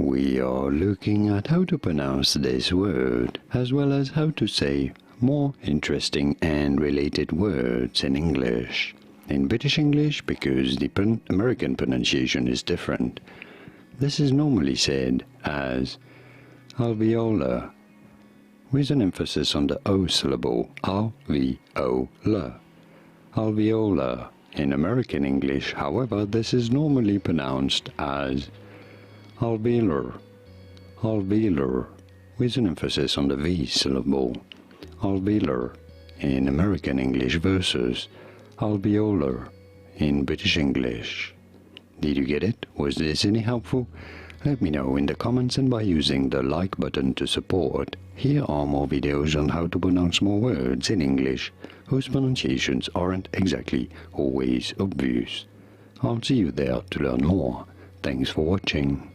We are looking at how to pronounce this word, as well as how to say more interesting and related words in English. In British English, because the American pronunciation is different, this is normally said as alveolar, with an emphasis on the O syllable, alveolar. Alveolar. In American English, however, this is normally pronounced as alveolar, alveolar, with an emphasis on the V syllable, alveolar in American English versus alveolar in British English. Did you get it? Was this any helpful? Let me know in the comments and by using the like button to support. Here are more videos on how to pronounce more words in English whose pronunciations aren't exactly always obvious. I'll see you there to learn more. Thanks for watching.